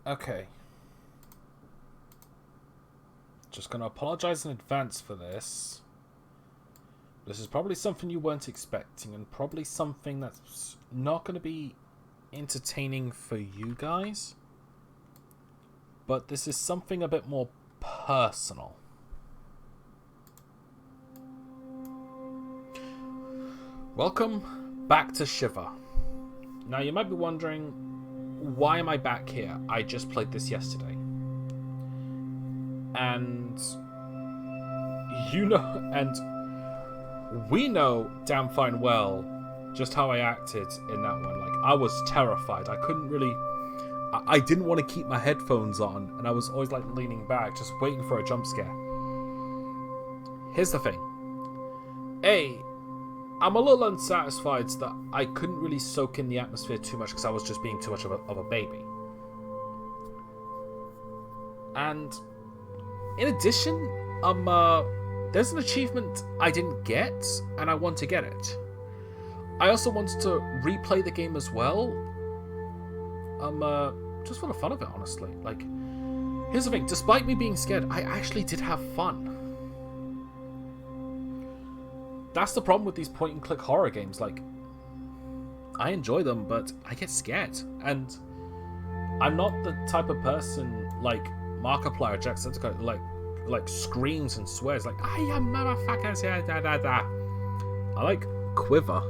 Okay. Just gonna apologize in advance for this. This is probably something you weren't expecting, and probably something that's not gonna be entertaining for you guys. But this is something a bit more personal. Welcome back to Shiver. Now you might be wondering, why am I back here? I just played this yesterday. And we know damn fine well just how I acted in that one. Like, I was terrified. I couldn't really... I didn't want to keep my headphones on, and I was always like leaning back, just waiting for a jump scare. Here's the thing. I'm a little unsatisfied that I couldn't really soak in the atmosphere too much because I was just being too much of a baby. And in addition, there's an achievement I didn't get, and I want to get it. I also wanted to replay the game as well. Just for the fun of it, honestly. Like, here's the thing. Despite me being scared, I actually did have fun. That's the problem with these point-and-click horror games. Like, I enjoy them, but I get scared. And I'm not the type of person like Markiplier or Jacksepticeye like screams and swears like, I am motherfuckers, yeah, da da da. I like quiver.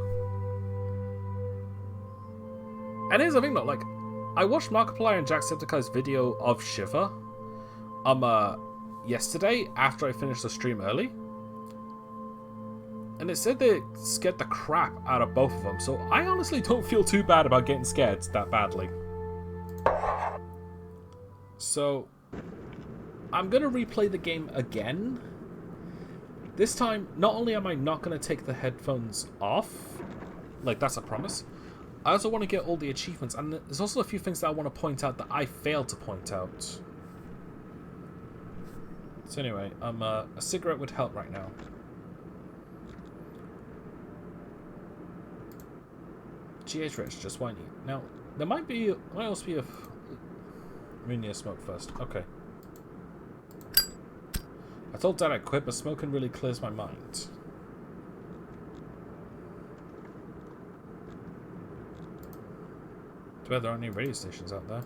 And here's the thing though, like, I watched Markiplier and Jacksepticeye's video of Shiver yesterday after I finished the stream early. And it said they scared the crap out of both of them, so I honestly don't feel too bad about getting scared that badly. So, I'm going to replay the game again. This time, not only am I not going to take the headphones off, like that's a promise, I also want to get all the achievements, and there's also a few things that I want to point out that I failed to point out. So anyway, a cigarette would help right now. GH Rich, just whiny. Now, there might also be a... We need to smoke first. Okay. I told Dad I'd quit, but smoking really clears my mind. Too bad there aren't any radio stations out there.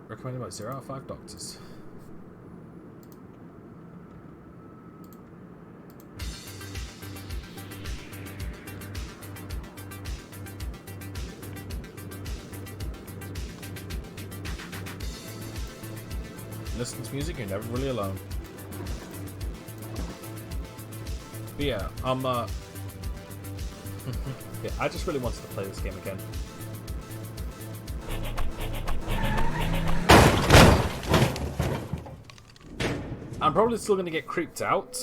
Recommended by 0 out of 5 doctors. Listen to music, you're never really alone. But yeah, yeah, I just really wanted to play this game again. I'm probably still going to get creeped out,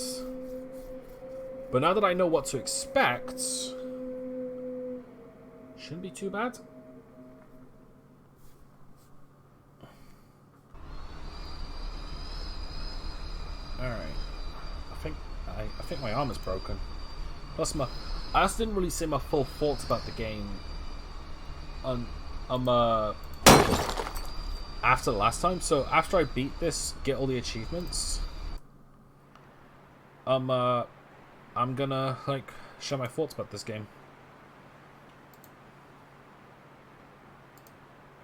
but now that I know what to expect, shouldn't be too bad. Alright. I think my arm is broken. Plus I also didn't really say my full thoughts about the game after the last time. So after I beat this, get all the achievements, I'm gonna like share my thoughts about this game.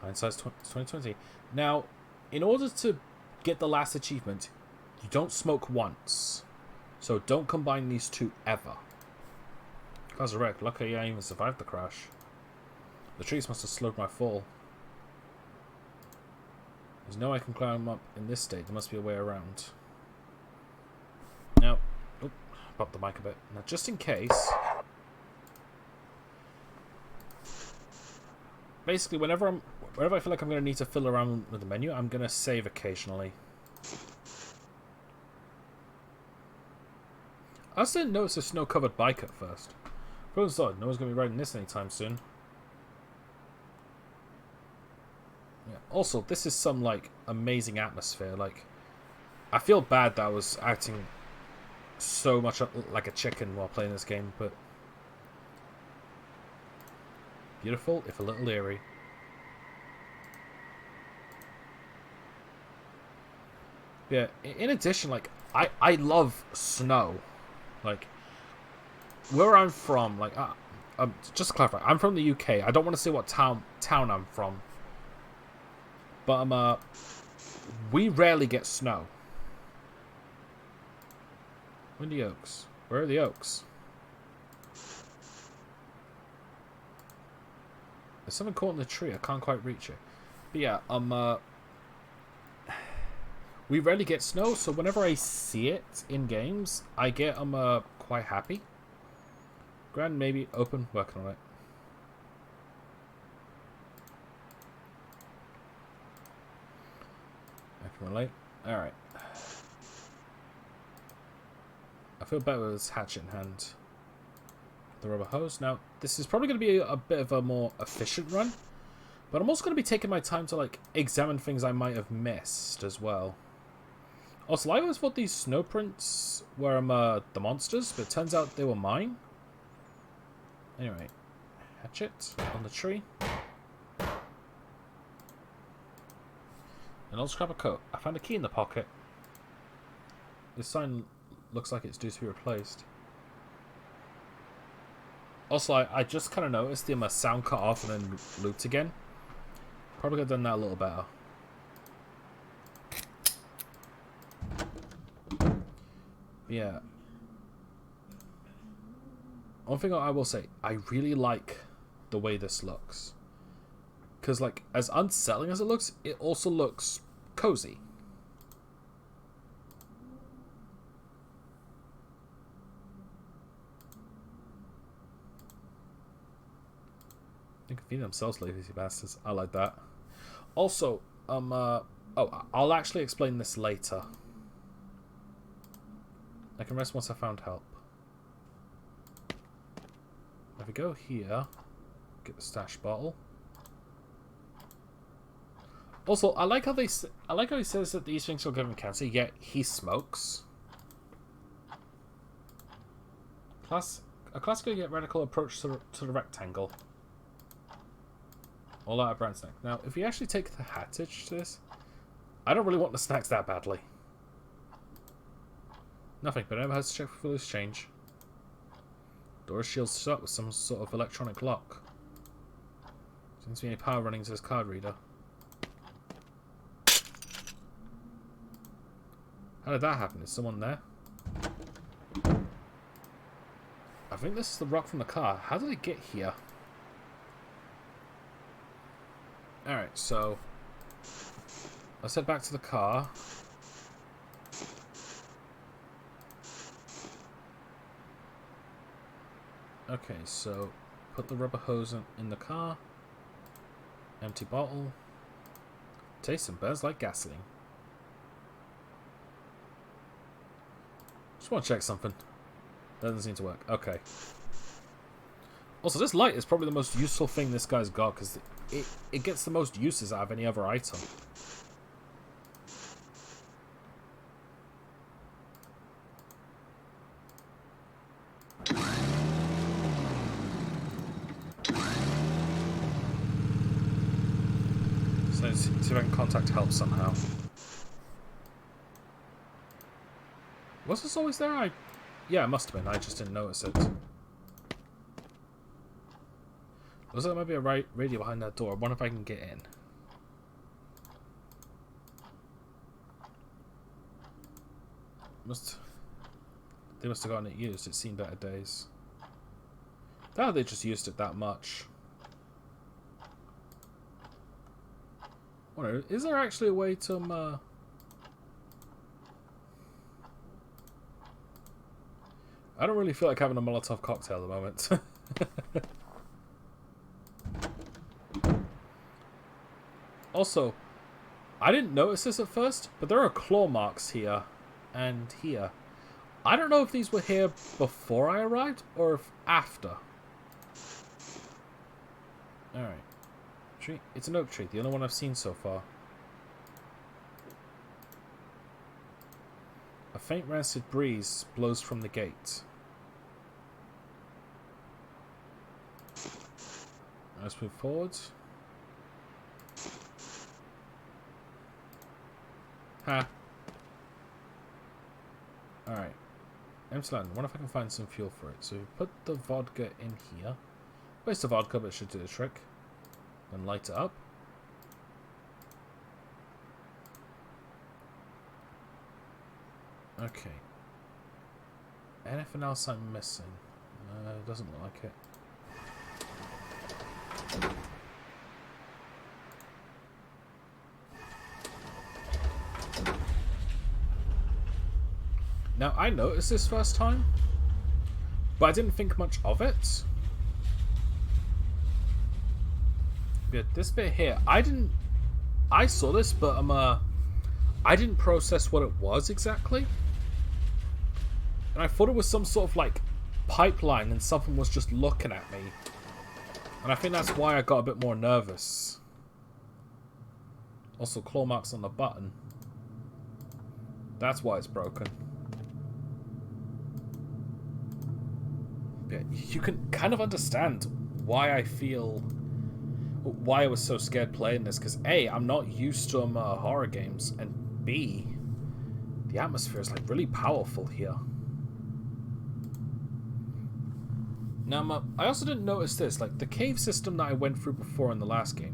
Hindsight's 2020. Now, in order to get the last achievement, you don't smoke once. So don't combine these two ever. Car's a wreck. Luckily I even survived the crash. The trees must have slowed my fall. There's no way I can climb up in this state. There must be a way around. Now, oh, pop the mic a bit. Now, just in case, basically, whenever I feel like I'm going to need to fiddle around with the menu, I'm going to save occasionally. I also didn't notice a snow-covered bike at first. But no one's going to be riding this anytime soon. Yeah. Also, this is some, like, amazing atmosphere. Like, I feel bad that I was acting so much like a chicken while playing this game, but Beautiful, if a little eerie. Yeah, in addition, like, I love snow. Like, where I'm from, like, just to clarify, I'm from the UK. I don't want to say what town I'm from. But, we rarely get snow. Windy Oaks. Where are the oaks? There's something caught in the tree. I can't quite reach it. But yeah, we rarely get snow, so whenever I see it in games, I get quite happy. Grand, maybe open, working on it. I can relate. Alright. I feel better with this hatchet in hand. The rubber hose. Now, this is probably going to be a bit of a more efficient run, but I'm also going to be taking my time to, like, examine things I might have missed as well. Also, I always thought these snow prints were the monsters, but it turns out they were mine. Anyway, hatchet on the tree. An old scrap of coat. I found a key in the pocket. This sign looks like it's due to be replaced. Also, I just kind of noticed the sound cut off and then looped again. Probably could have done that a little better. Yeah. One thing I will say, I really like the way this looks. Because, like, as unsettling as it looks, it also looks cozy. They can feed themselves, lazy bastards. I like that. Also, oh, I'll actually explain this later. I can rest once I found help. If we go here, get the stash bottle. Also, I like how he says that these things will give him cancer, yet he smokes. A classical yet radical approach to the rectangle. All out of brand snack. Now, if we actually take the hattage to this, I don't really want the snacks that badly. Nothing, but I never has to check for loose change. Door shield's shut with some sort of electronic lock. Seems to be any power running to this card reader. How did that happen? Is someone there? I think this is the rock from the car. How did it get here? Alright, so let's head back to the car. Okay, so put the rubber hose in the car. Empty bottle. Tastes and burns like gasoline. Just want to check something. Doesn't seem to work. Okay. Also, this light is probably the most useful thing this guy's got, because it gets the most uses out of any other item. So, see if I can contact help somehow. Was this always there? Yeah, it must have been. I just didn't notice it. Looks like there might be a radio behind that door. I wonder if I can get in. They must have gotten it used. It's seen better days. Now they just used it that much. I wonder, is there actually a way to I don't really feel like having a Molotov cocktail at the moment. Also, I didn't notice this at first, but there are claw marks here and here. I don't know if these were here before I arrived or if after. Alright. Tree. It's an oak tree, the only one I've seen so far. A faint rancid breeze blows from the gate. Let's move forward. Ha. Alright. Empty-land. I wonder if I can find some fuel for it. So we put the vodka in here. Waste the vodka, but it should do the trick. Then light it up. Okay. Anything else I'm missing? Doesn't look like it. Now, I noticed this first time, but I didn't think much of it. But this bit here, I saw this, but I didn't process what it was exactly. And I thought it was some sort of, like, pipeline and something was just looking at me. And I think that's why I got a bit more nervous. Also, claw marks on the button. That's why it's broken. Yeah, you can kind of understand why I was so scared playing this, because A, I'm not used to horror games, and B, the atmosphere is like really powerful here. Now, I also didn't notice this, like the cave system that I went through before in the last game,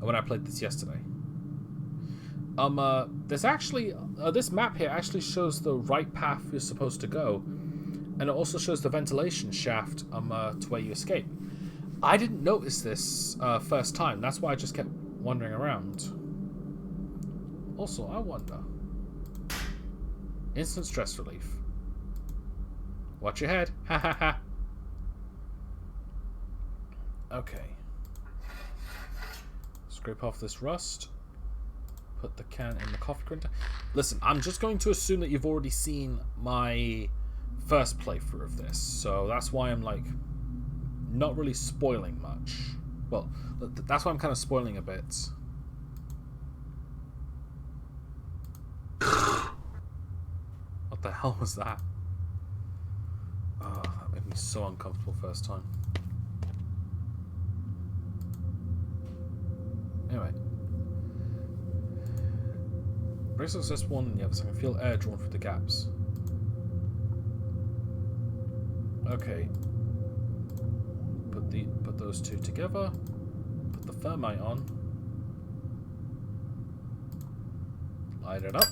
when I played this yesterday. There's actually this map here actually shows the right path you're supposed to go, and it also shows the ventilation shaft to where you escape. I didn't notice this first time. That's why I just kept wandering around. Also, I wonder. Instant stress relief. Watch your head. Ha ha ha. Okay. Scrape off this rust. Put the can in the coffee printer. Listen, I'm just going to assume that you've already seen my first playthrough of this. So that's why I'm like not really spoiling much. Well, that's why I'm kind of spoiling a bit. What the hell was that? Oh, that made me so uncomfortable first time. Anyway. Bracelets just one and the other, so I can feel air drawn through the gaps. Okay. Put those two together. Put the thermite on. Light it up.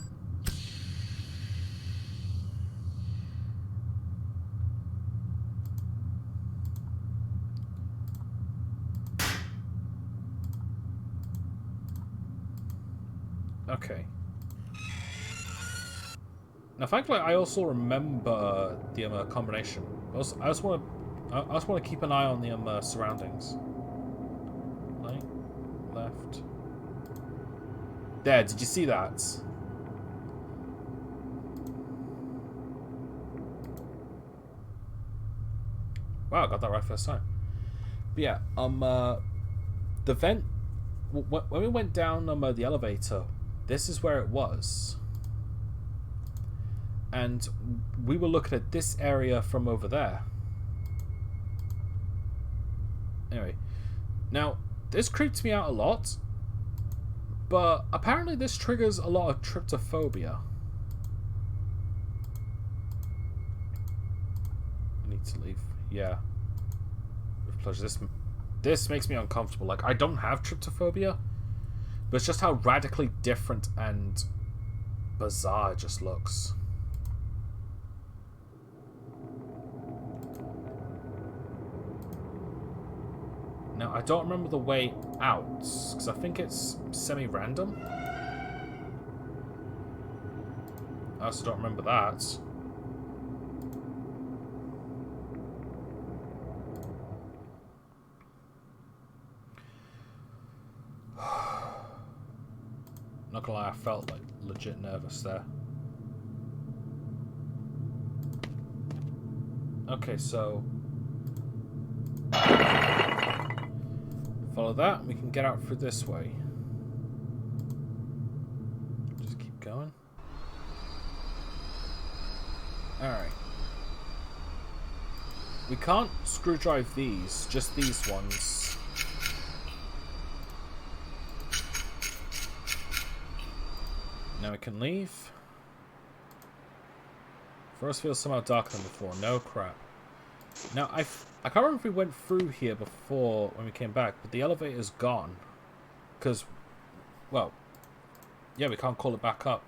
Okay. Now, thankfully, I also remember the combination. I just want to keep an eye on the surroundings. Right, left. There. Did you see that? Wow, I got that right first time. But yeah, the vent. When we went down the elevator, this is where it was. And we were looking at this area from over there. Anyway. Now, this creeps me out a lot. But apparently this triggers a lot of tryptophobia. I need to leave. Yeah. With pleasure. This makes me uncomfortable. Like, I don't have tryptophobia. But it's just how radically different and bizarre it just looks. Now, I don't remember the way out, because I think it's semi-random. I also don't remember that. Not gonna lie, I felt like legit nervous there. Okay, so follow that, we can get out through this way. Just keep going. Alright. We can't screw drive these, just these ones. now we can leave. Forest feels somehow darker than before. No crap. Now, I can't remember if we went through here before when we came back, but the elevator's gone. Because, well, yeah, we can't call it back up.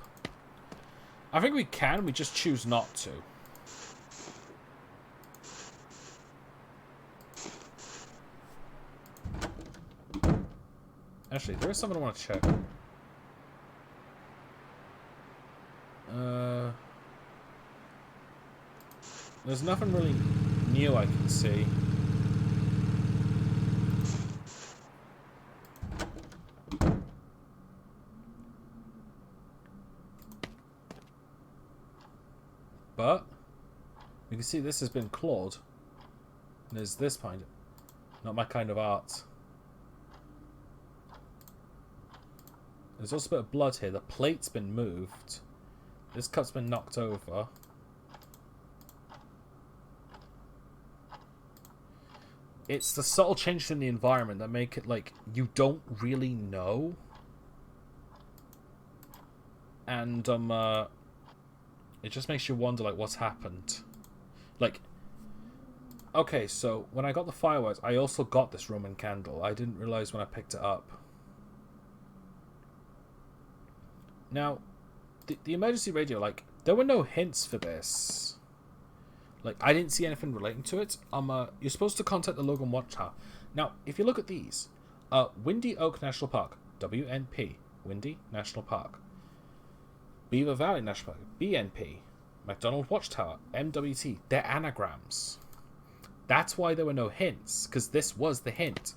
I think we can, we just choose not to. Actually, there is something I want to check. There's nothing really new I can see. But you can see this has been clawed. And there's this kind of, not my kind of art. There's also a bit of blood here. The plate's been moved. This cup's been knocked over. It's the subtle changes in the environment that make it like you don't really know. And it just makes you wonder like what's happened. Like, okay, so when I got the fireworks, I also got this Roman candle. I didn't realize when I picked it up. Now, the emergency radio, like, there were no hints for this. Like, I didn't see anything relating to it. You're supposed to contact the Logan Watchtower. Now, if you look at these, Windy Oak National Park, WNP, Windy National Park. Beaver Valley National Park, BNP. McDonald Watchtower, MWT. They're anagrams. That's why there were no hints, because this was the hint.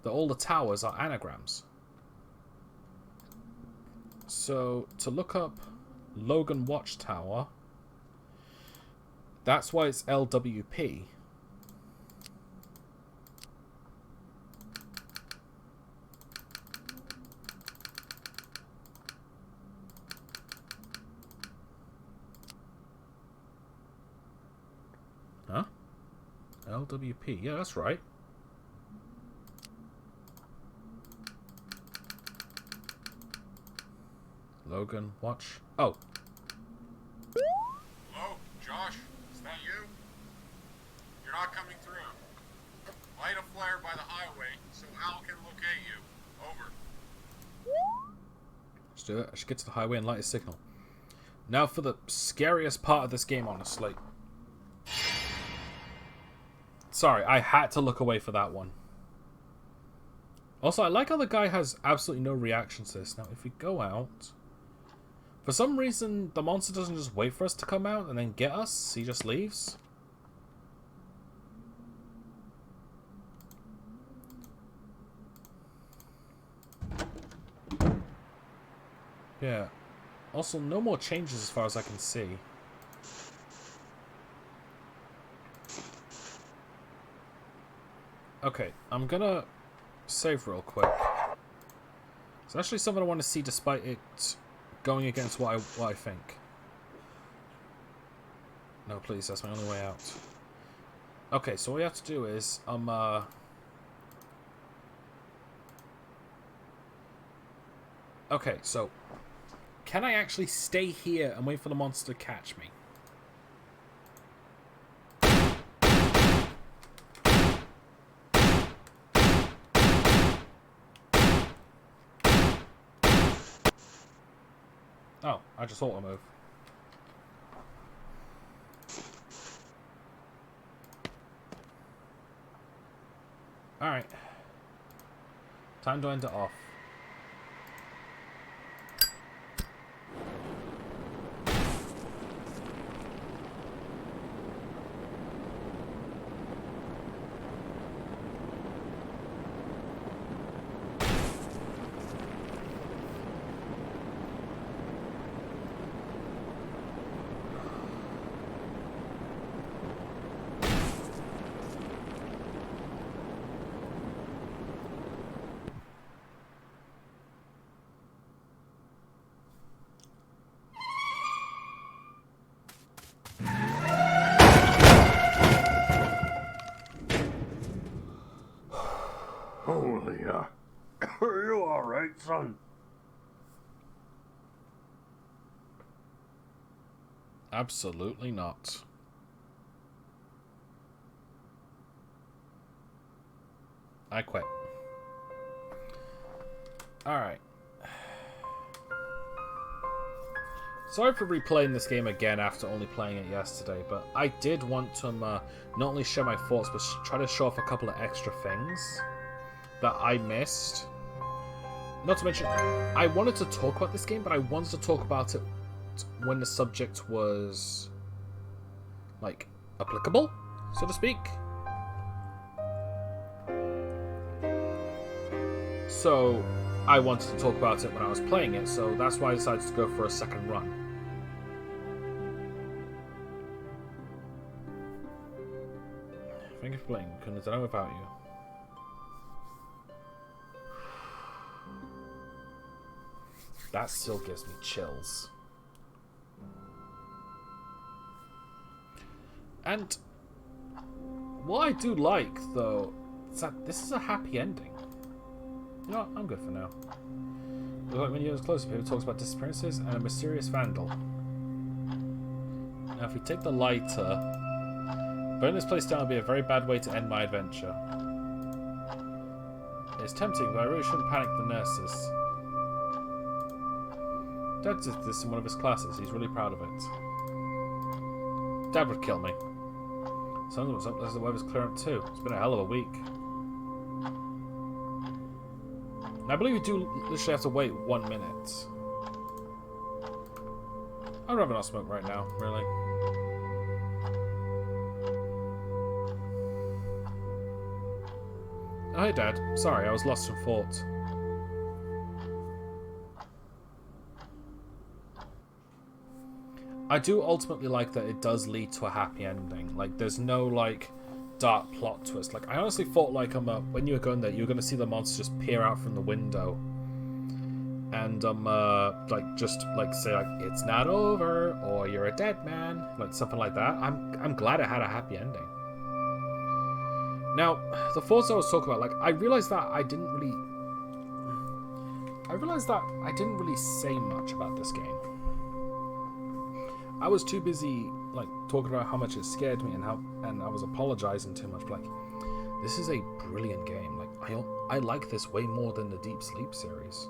That all the towers are anagrams. So, to look up Logan Watchtower, that's why it's LWP. Huh? LWP. Yeah, that's right. Logan, watch. Oh. Hello, Josh? Is that you? You're not coming through. Light a flare by the highway so Al can locate you. Over. Let's do it. I should get to the highway and light a signal. Now for the scariest part of this game, honestly. Sorry, I had to look away for that one. Also, I like how the guy has absolutely no reaction to this. Now, if we go out... For some reason, the monster doesn't just wait for us to come out and then get us. He just leaves. Yeah. Also, no more changes as far as I can see. Okay, I'm gonna save real quick. It's actually something I want to see despite it going against what I think. No, please, that's my only way out. Okay, so what we have to do is, okay, so, can I actually stay here and wait for the monster to catch me? Oh, I just auto move. Alright. Time to end it off. Holy, are you alright, son? Absolutely not. I quit. Alright. Sorry for replaying this game again after only playing it yesterday, but I did want to not only share my thoughts, but try to show off a couple of extra things that I missed. Not to mention, I wanted to talk about this game, but I wanted to talk about it when the subject was, like, applicable, so to speak. So, I wanted to talk about it when I was playing it, so that's why I decided to go for a second run. Thank you for playing. Couldn't have done it without you. That still gives me chills. And what I do like, though, is that this is a happy ending. You know what? I'm good for now. Looks like when you get closer, people talks about disappearances and a mysterious vandal. Now, if we take the lighter, burning this place down would be a very bad way to end my adventure. It's tempting, but I really shouldn't panic the nurses. Dad did this in one of his classes. He's really proud of it. Dad would kill me. Sometimes the weather's clearing up too. It's been a hell of a week. I believe you do literally have to wait 1 minute. I'd rather not smoke right now, really. Oh, hey, Dad. Sorry, I was lost in thought. I do ultimately like that it does lead to a happy ending. Like, there's no, like, dark plot twist. Like, I honestly thought, like, when you were going there, you were going to see the monster just peer out from the window. And, like, just, like, say, like, it's not over, or you're a dead man. Like, something like that. I'm glad it had a happy ending. Now, the thoughts I was talking about, like, I realized that I didn't really say much about this game. I was too busy, like, talking about how much it scared me and I was apologizing too much. But, like, this is a brilliant game. Like, I like this way more than the Deep Sleep series,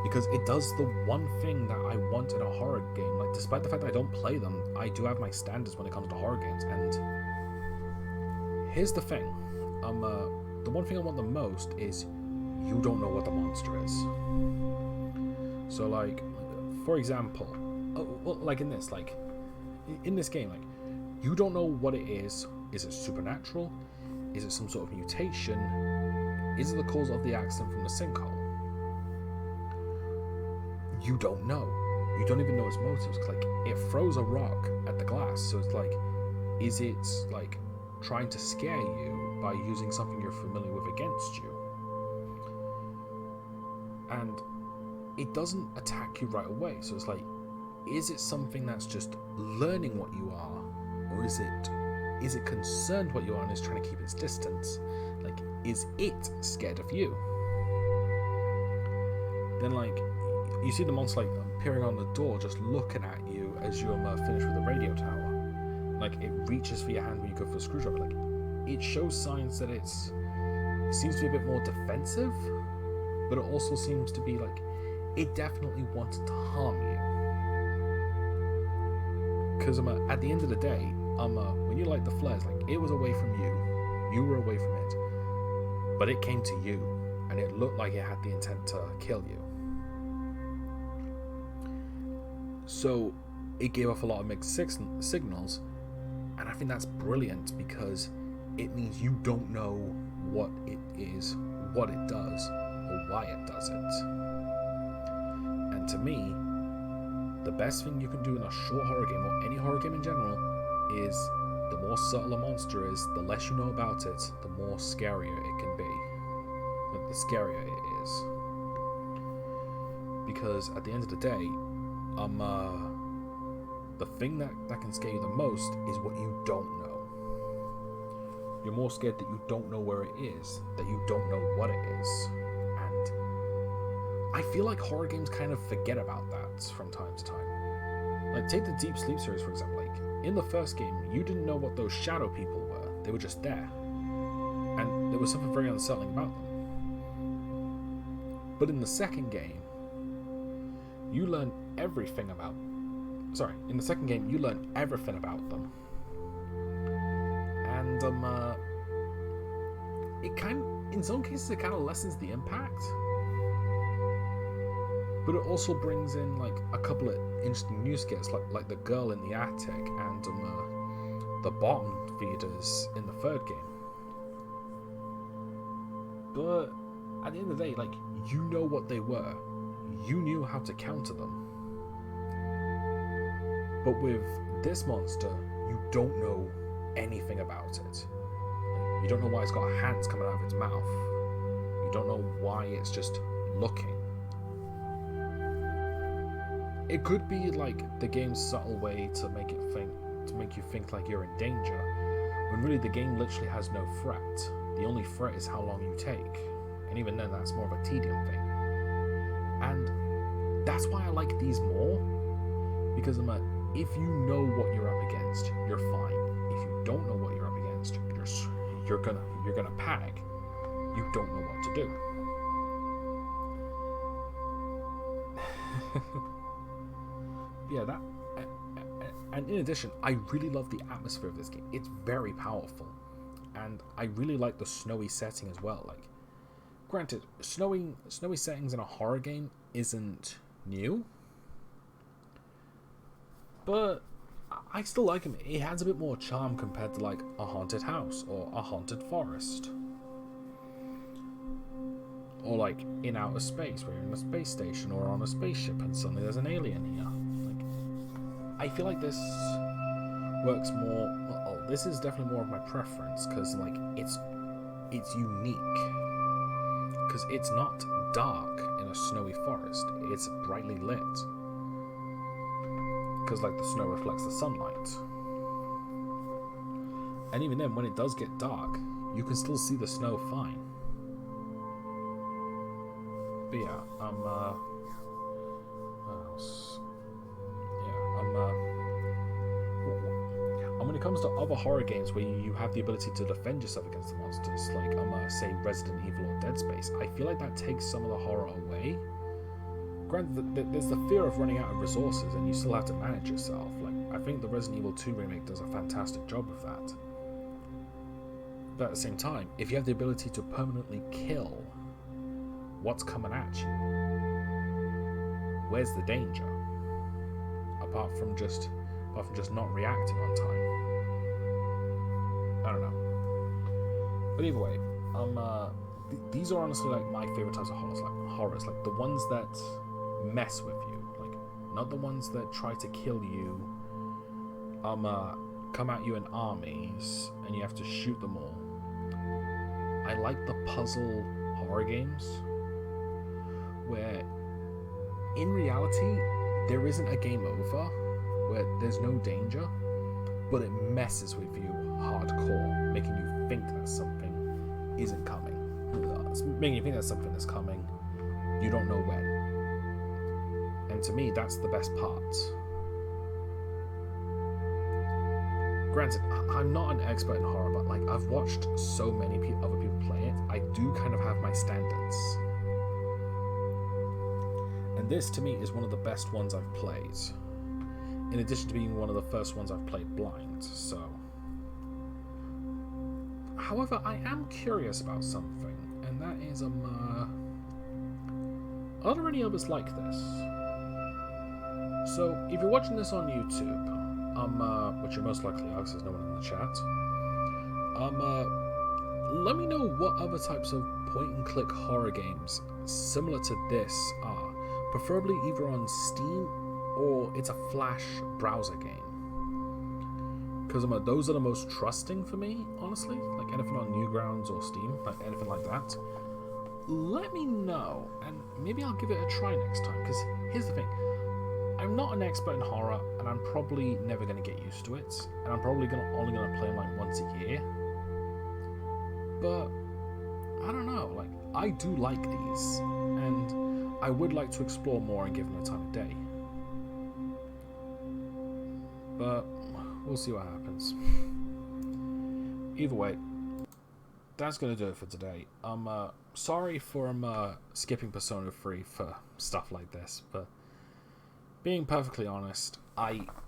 because it does the one thing that I want in a horror game. Like, despite the fact that I don't play them, I do have my standards when it comes to horror games. And here's the thing: the one thing I want the most is you don't know what the monster is. So, like, for example. Well, like in this game, like, you don't know what it is. Is it supernatural? Is it some sort of mutation? Is it the cause of the accident from the sinkhole? You don't know. You don't even know its motives. Like, it throws a rock at the glass, so it's like, is it, like, trying to scare you by using something you're familiar with against you? And it doesn't attack you right away, so it's like, is it something that's just learning what you are, or is it concerned what you are and is trying to keep its distance? Like, is it scared of you? Then, like, you see the monster, like, appearing on the door, just looking at you as you're finished with the radio tower. Like, it reaches for your hand when you go for a screwdriver. Like, it shows signs that it seems to be a bit more defensive, but it also seems to be like it definitely wanted to harm you. Because at the end of the day, when you light the flares, like, it was away from you. You were away from it. But it came to you, and it looked like it had the intent to kill you. So it gave off a lot of mixed signals, and I think that's brilliant because it means you don't know what it is, what it does, or why it does it. And to me, the best thing you can do in a short horror game, or any horror game in general, is the more subtle a monster is, the less you know about it, the more scarier it can be. Like, the scarier it is. Because at the end of the day, the thing that can scare you the most is what you don't know. You're more scared that you don't know where it is, that you don't know what it is. And I feel like horror games kind of forget about that from time to time. Like, take the Deep Sleep series, for example. Like, in the first game, you didn't know what those shadow people were. They were just there. And there was something very unsettling about them. But in the second game, you learn everything about... Sorry, in the second game, you learn everything about them. And, it kind of... In some cases, it kind of lessens the impact. But it also brings in, like, a couple of interesting new skits, like the girl in the attic and the bottom feeders in the third game. But at the end of the day, like, you know what they were. You knew how to counter them. But with this monster, you don't know anything about it. You don't know why it's got hands coming out of its mouth. You don't know why it's just looking. It could be like the game's subtle way to make you think like you're in danger, when really the game literally has no threat. The only threat is how long you take, and even then that's more of a tedium thing. And that's why I like these more, because if you know what you're up against, you're fine. If you don't know what you're up against, you're gonna panic. You don't know what to do. Yeah, that. And in addition, I really love the atmosphere of this game. It's very powerful, and I really like the snowy setting as well. Like, granted, snowy settings in a horror game isn't new, but I still like them. It has a bit more charm compared to like a haunted house or a haunted forest, or like in outer space where you're in a space station or on a spaceship and suddenly there's an alien here. I feel like this works more. Well, this is definitely more of my preference because, like, it's unique. Because it's not dark in a snowy forest; it's brightly lit. Because, like, the snow reflects the sunlight, and even then, when it does get dark, you can still see the snow fine. But yeah, what else? And when it comes to other horror games where you have the ability to defend yourself against the monsters, like say Resident Evil or Dead Space, I feel like that takes some of the horror away. Granted, there's the fear of running out of resources, and you still have to manage yourself. Like, I think the Resident Evil 2 remake does a fantastic job of that. But at the same time, if you have the ability to permanently kill what's coming at you, where's the danger? Apart from just not reacting on time. I don't know. But either way, these are honestly like my favorite types of horrors, like the ones that mess with you, like not the ones that try to kill you. Come at you in armies and you have to shoot them all. I like the puzzle horror games where, in reality, there isn't a game over, where there's no danger, but it messes with you hardcore, making you think that something isn't coming. It's making you think that something is coming, you don't know when. And to me, that's the best part. Granted, I'm not an expert in horror, but like I've watched so many other people play it, I do kind of have my standards. And this, to me, is one of the best ones I've played. In addition to being one of the first ones I've played blind, so... However, I am curious about something, and that is, are there any others like this? So, if you're watching this on YouTube, which you most likely are, because there's no one in the chat, let me know what other types of point-and-click horror games similar to this are. Preferably either on Steam or it's a Flash browser game. Because those are the most trusting for me, honestly. Like anything on Newgrounds or Steam, like anything like that. Let me know, and maybe I'll give it a try next time. Because here's the thing. I'm not an expert in horror, and I'm probably never going to get used to it. And I'm probably only going to play them like once a year. But, I don't know, like, I do like these. And I would like to explore more and give them the time of day. but we'll see what happens. Either way, that's gonna do it for today. I'm sorry for skipping Persona 3 for stuff like this, but being perfectly honest,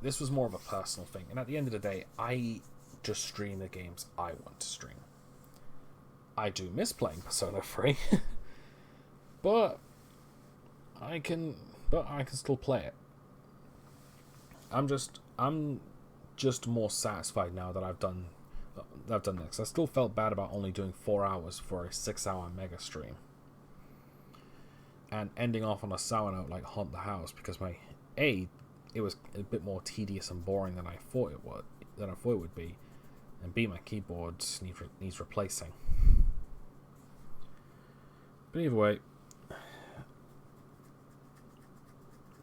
this was more of a personal thing, and at the end of the day, I just stream the games I want to stream. I do miss playing Persona 3, but I can still play it. I'm just more satisfied now that I've done this. I still felt bad about only doing 4 hours for a 6-hour mega stream and ending off on a sour note like Haunt the House, because it was a bit more tedious and boring than I thought it would be, and B, my keyboard needs replacing. But either way,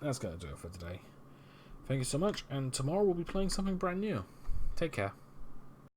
that's gonna do it for today. Thank you so much, and tomorrow we'll be playing something brand new. Take care.